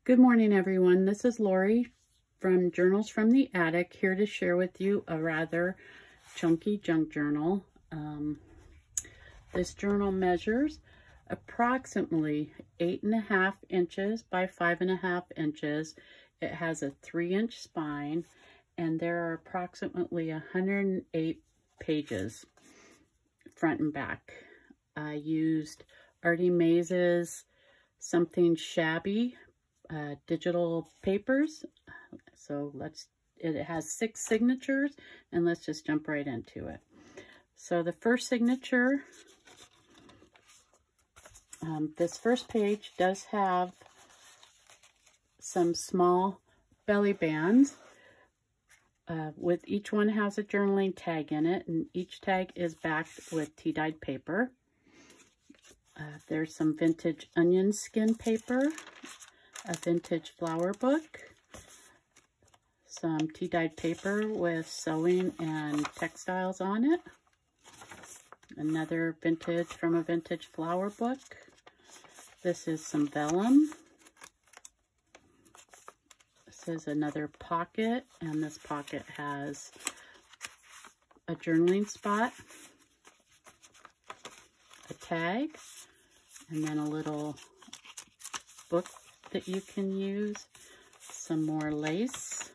Good morning, everyone. This is Lori from Journals from the Attic, here to share with you a rather chunky junk journal. This journal measures approximately 8.5 inches by 5.5 inches. It has a 3-inch spine, and there are approximately 108 pages, front and back. I used Artymaze's Something Shabby digital papers. So it has 6 signatures, and let's just jump right into it. So the first signature, this first page does have some small belly bands. With each one has a journaling tag in it, and each tag is backed with tea-dyed paper. There's some vintage onion skin paper, a vintage flower book, some tea-dyed paper with sewing and textiles on it, another vintage from a vintage flower book. This is some vellum. This is another pocket, and this pocket has a journaling spot, a tag, and then a little book that you can use, some more lace.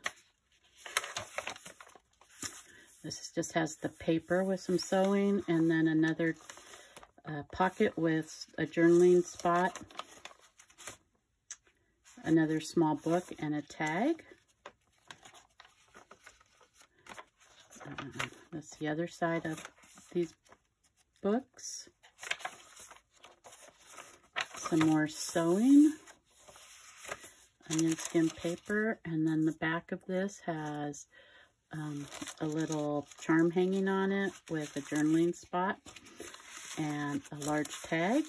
This just has the paper with some sewing, and then another pocket with a journaling spot, another small book, and a tag. That's the other side of these books. Some more sewing, onion skin paper, and then the back of this has a little charm hanging on it with a journaling spot and a large tag.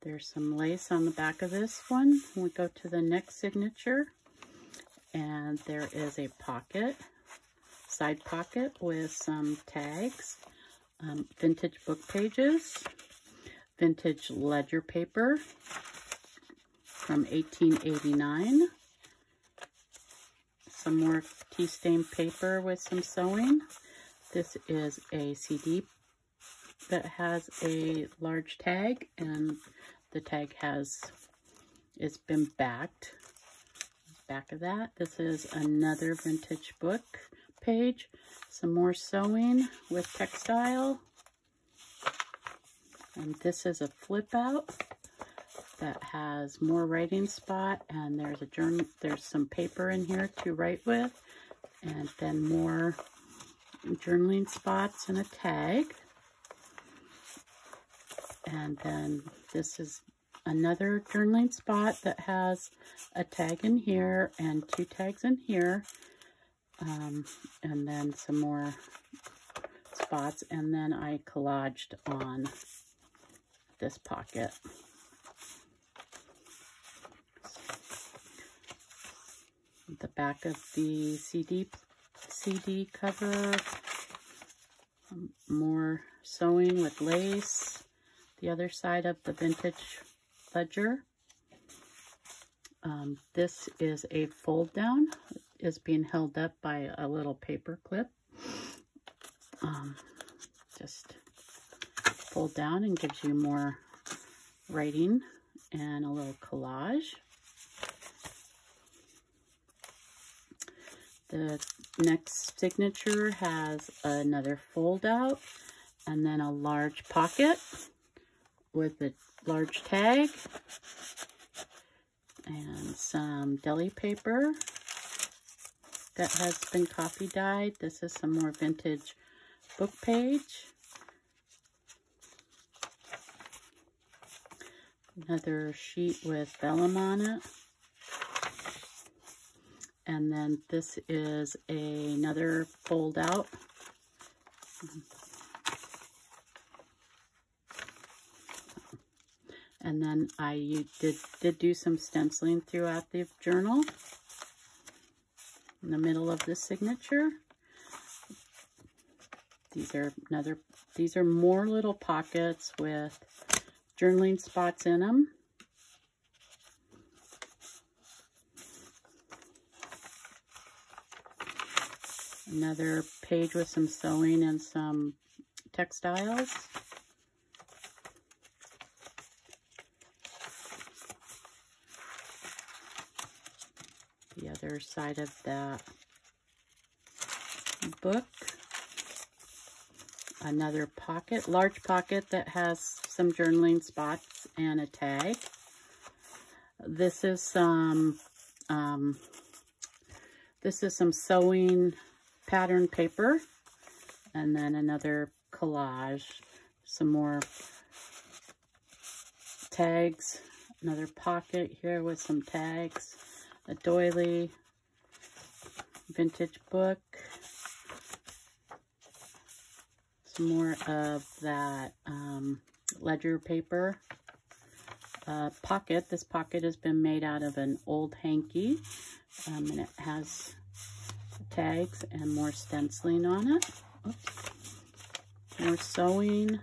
There's some lace on the back of this one. We go to the next signature, and there is a pocket, side pocket with some tags, vintage book pages, vintage ledger paper from 1889, some more tea stain paper with some sewing. This is a CD that has a large tag, and the tag it's been backed. Back of that, this is another vintage book page, some more sewing with textile. And this is a flip out that has more writing spot, and there's some paper in here to write with, and then more journaling spots and a tag. And then this is another journaling spot that has a tag in here and 2 tags in here, and then some more spots, and then I collaged on this pocket. The back of the CD cover, more sewing with lace. The other side of the vintage ledger. This is a fold down. It's being held up by a little paper clip. Just fold down and gives you more writing and a little collage. The next signature has another fold out, and then a large pocket with a large tag and some deli paper that has been coffee dyed. This is some more vintage book page. Another sheet with vellum on it. And then this is another fold out. And then I did do some stenciling throughout the journal in the middle of the signature. These are more little pockets with journaling spots in them. Another page with some sewing and some textiles. The other side of that book. Another pocket, large pocket that has some journaling spots and a tag. This is some sewing pattern paper, and then another collage, some more tags, another pocket here with some tags, a doily, vintage book, some more of that ledger paper. Pocket. This pocket has been made out of an old hanky, and it has tags and more stenciling on it. Oops. More sewing,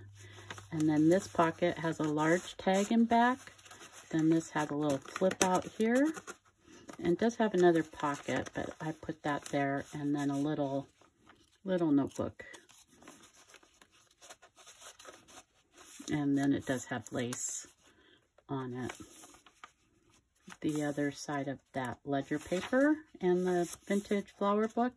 and then this pocket has a large tag in back. Then this had a little flip out here, and it does have another pocket, but I put that there, and then a little notebook. And then it does have lace on it. The other side of that ledger paper and the vintage flower book.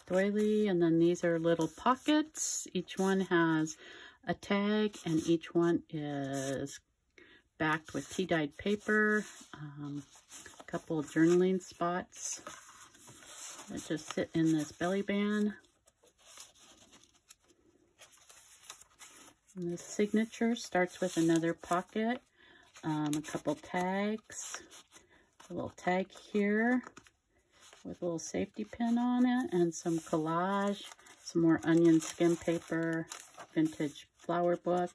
Doily, and then these are little pockets. Each one has a tag, and each one is backed with tea-dyed paper. A couple of journaling spots that just sit in this belly band. And the signature starts with another pocket, a couple tags, a little tag here with a little safety pin on it, and some collage, some more onion skin paper, vintage flower book,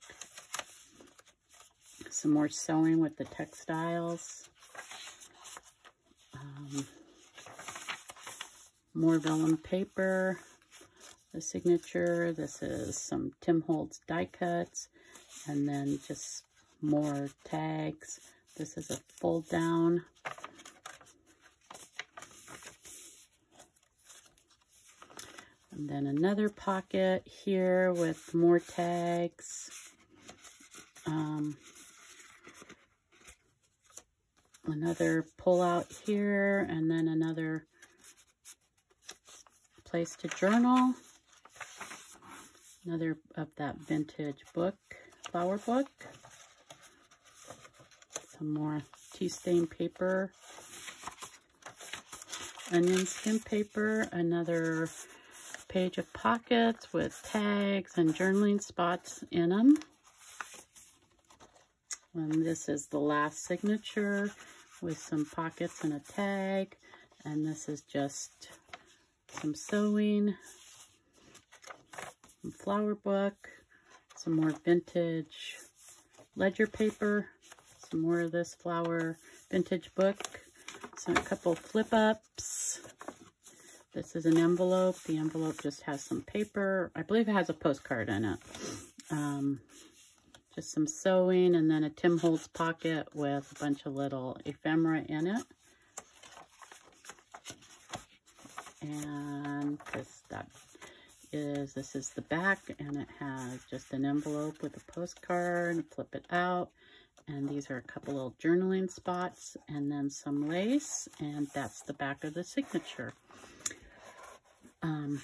some more sewing with the textiles, more vellum paper. The signature, this is some Tim Holtz die cuts, and then just more tags. This is a fold down. And then another pocket here with more tags. Another pull out here, and then another place to journal. Another of that vintage book, flower book. Some more tea stain paper, onion skin paper, another page of pockets with tags and journaling spots in them. And this is the last signature with some pockets and a tag. And this is just some sewing, some flower book, some more vintage ledger paper, some more of this flower vintage book, a couple flip ups. This is an envelope. The envelope just has some paper. I believe it has a postcard in it. Just some sewing, and then a Tim Holtz pocket with a bunch of little ephemera in it. And this is the back, and it has just an envelope with a postcard. Flip it out, and these are a couple little journaling spots, and then some lace, and that's the back of the signature.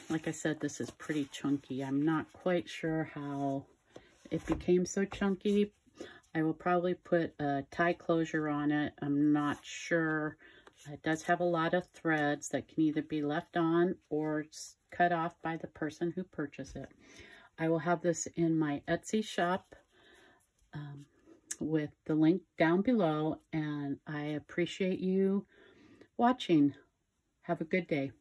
Like I said, this is pretty chunky. I'm not quite sure how it became so chunky. I will probably put a tie closure on it. I'm not sure. It does have a lot of threads that can either be left on or cut off by the person who purchased it. I will have this in my Etsy shop with the link down below, and I appreciate you watching. Have a good day.